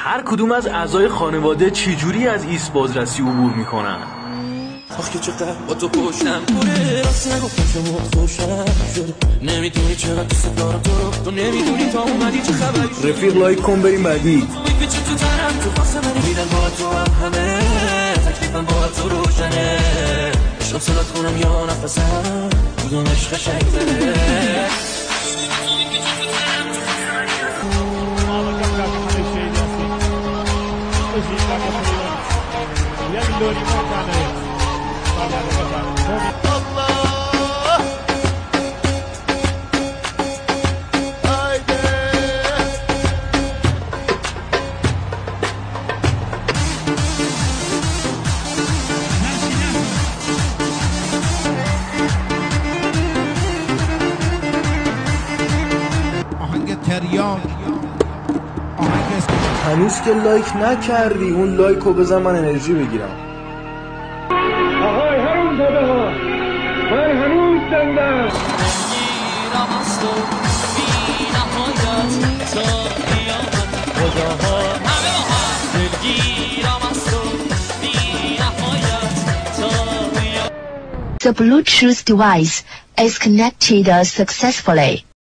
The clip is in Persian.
هر کدوم از اعضای خانواده چجوری از ایست بازرسی عبور میکنن؟ آخ که چقدر با تو پشتم پوره راست نگفتم که موت خوشم شده نمیدونی چقدر دوست دارم تو نمیدونی تا اومدی چه خبری رفیق لایک کن بریم بعدی پیچه تو تنم تو خواسته منی میدن با تو هم همه تکلیفم با تو روشنه شب سلات کنم یا نفسم کدوم عشق شکره هنوز که لایک نکردی، اون لایک رو بزن من انرژی بگیرم. آهای هرون زده ها، من هنوز زندم. The Bluetooth device is connected successfully.